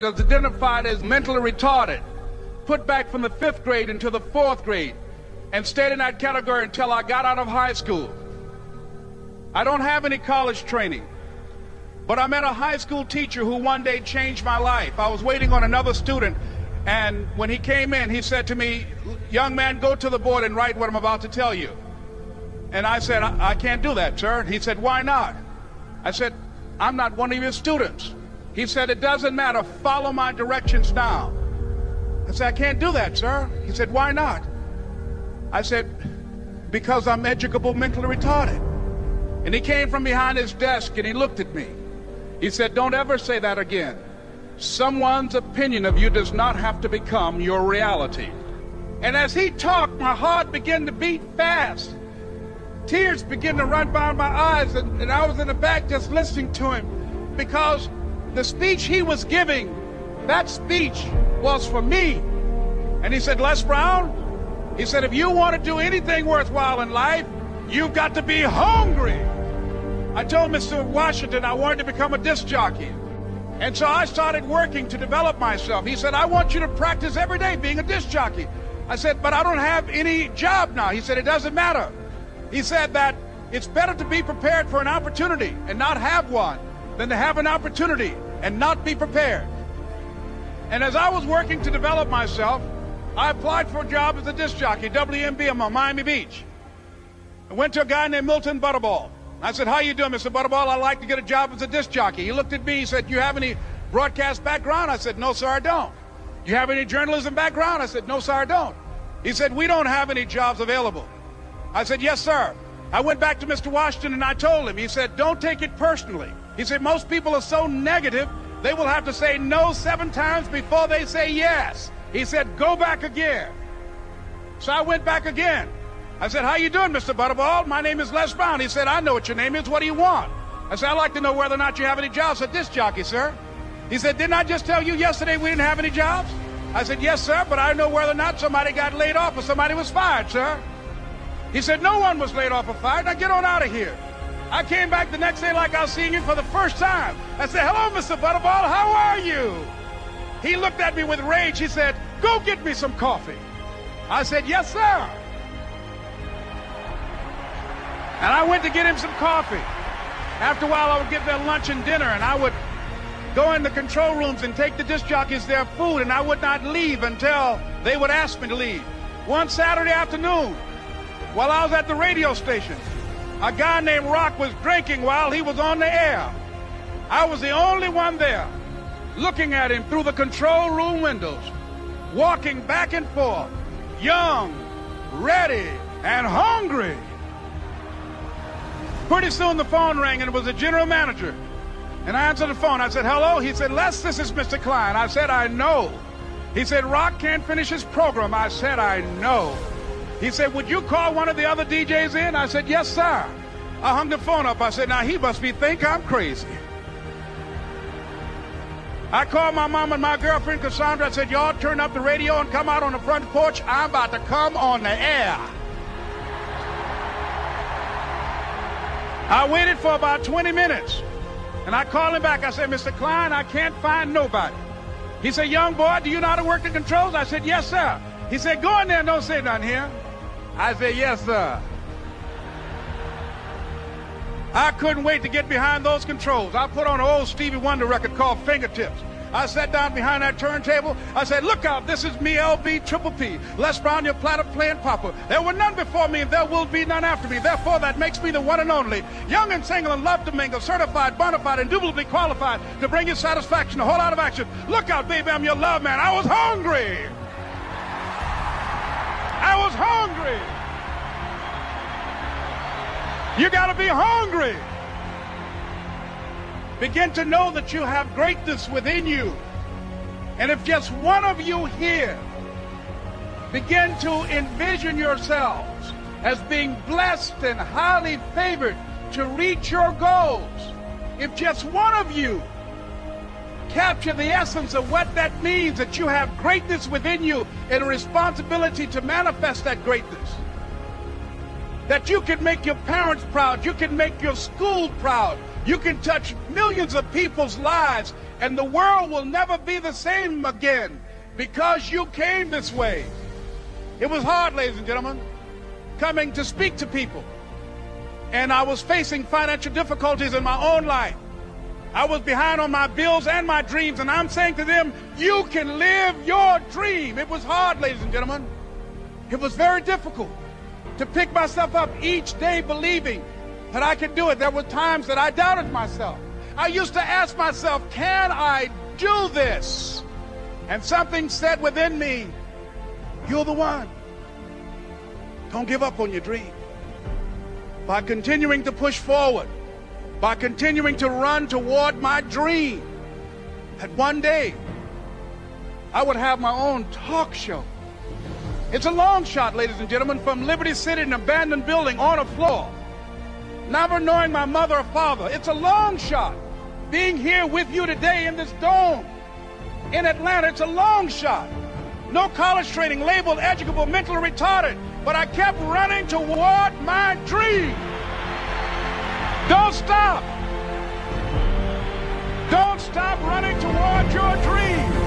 was identified as mentally retarded, put back from the 5th grade into the 4th grade, and stayed in that category until I got out of high school. I don't have any college training, but I met a high school teacher who one day changed my life. I was waiting on another student, and when he came in, he said to me, "Young man, go to the board and write what I'm about to tell you." And I said, I can't do that, sir. He said, "Why not?" I said, "I'm not one of your students." He said, "It doesn't matter. Follow my directions now." I said, "I can't do that, sir." He said, "Why not?" I said, "Because I'm educable mentally retarded." And he came from behind his desk and he looked at me. He said, "Don't ever say that again. Someone's opinion of you does not have to become your reality." And as he talked, my heart began to beat fast. Tears began to run down my eyes, and I was in the back just listening to him, because the speech he was giving, that speech was for me. And he said, "Les Brown," he said, "if you want to do anything worthwhile in life, you've got to be hungry." I told Mr. Washington I wanted to become a disc jockey. And so I started working to develop myself. He said, "I want you to practice every day being a disc jockey." I said, "But I don't have any job now." He said, "It doesn't matter." He said that it's better to be prepared for an opportunity and not have one than to have an opportunity and not be prepared. And as I was working to develop myself, I applied for a job as a disc jockey, WMBM on Miami Beach. I went to a guy named Milton Butterball. I said, "How you doing, Mr. Butterball? I'd like to get a job as a disc jockey." He looked at me, he said, "You have any broadcast background?" I said, "No, sir, I don't." "You have any journalism background?" I said, "No, sir, I don't." He said, "We don't have any jobs available." I said, "Yes, sir." I went back to Mr. Washington and I told him. He said, "Don't take it personally." He said, "Most people are so negative, they will have to say no 7 times before they say yes." He said, "Go back again." So I went back again. I said, "How you doing, Mr. Butterball? My name is Les Brown." He said, "I know what your name is. What do you want?" I said, "I'd like to know whether or not you have any jobs at disc jockey, sir." He said, "Didn't I just tell you yesterday we didn't have any jobs?" I said, "Yes, sir, but I know whether or not somebody got laid off or somebody was fired, sir." He said, "No one was laid off or fired. Now get on out of here." I came back the next day like I was seeing him for the first time. I said, "Hello, Mr. Butterball, how are you?" He looked at me with rage. He said, "Go get me some coffee." I said, "Yes, sir." And I went to get him some coffee. After a while, I would get their lunch and dinner, and I would go in the control rooms and take the disc jockeys their food, and I would not leave until they would ask me to leave. One Saturday afternoon, while I was at the radio station, a guy named Rock was drinking while he was on the air. I was the only one there, looking at him through the control room windows, walking back and forth, young, ready, and hungry. Pretty soon the phone rang, and it was the general manager. And I answered the phone. I said, "Hello?" He said, "Les, this is Mr. Klein." I said, "I know." He said, "Rock can't finish his program." I said, "I know." He said, "Would you call one of the other DJs in?" I said, "Yes, sir." I hung the phone up. I said, "Now he must think I'm crazy." I called my mom and my girlfriend, Cassandra. I said, "Y'all turn up the radio and come out on the front porch. I'm about to come on the air." I waited for about 20 minutes, and I called him back. I said, "Mr. Klein, I can't find nobody." He said, "Young boy, do you know how to work the controls?" I said, "Yes, sir." He said, "Go in there and don't say nothing here." I said, "Yes, sir." I couldn't wait to get behind those controls. I put on an old Stevie Wonder record called Fingertips. I sat down behind that turntable. I said, "Look out, this is me, LB Triple P, Les Brown, your platter playing papa. There were none before me, and there will be none after me. Therefore, that makes me the one and only. Young and single and love to mingle, certified, bona fide, indubitably qualified to bring you satisfaction, a whole lot of action. Look out, baby, I'm your love man." I was hungry. I was hungry. You got to be hungry. Begin to know that you have greatness within you. And if just one of you here begin to envision yourselves as being blessed and highly favored to reach your goals, if just one of you capture the essence of what that means, that you have greatness within you and a responsibility to manifest that greatness, that you can make your parents proud, you can make your school proud, you can touch millions of people's lives And the world will never be the same again because you came this way. It was hard, ladies and gentlemen, coming to speak to people. And I was facing financial difficulties in my own life. I was behind on my bills and my dreams, and I'm saying to them, you can live your dream. It was hard, ladies and gentlemen. It was very difficult to pick myself up each day believing that I could do it. There were times that I doubted myself. I used to ask myself, can I do this? And something said within me, you're the one. Don't give up on your dream. By continuing to push forward, by continuing to run toward my dream, that one day I would have my own talk show. It's a long shot, ladies and gentlemen, from Liberty City, an abandoned building on a floor, never knowing my mother or father. It's a long shot. Being here with you today in this dome in Atlanta, it's a long shot. No college training, labeled educable, mentally retarded, but I kept running toward my dream. Don't stop. Don't stop running toward your dream.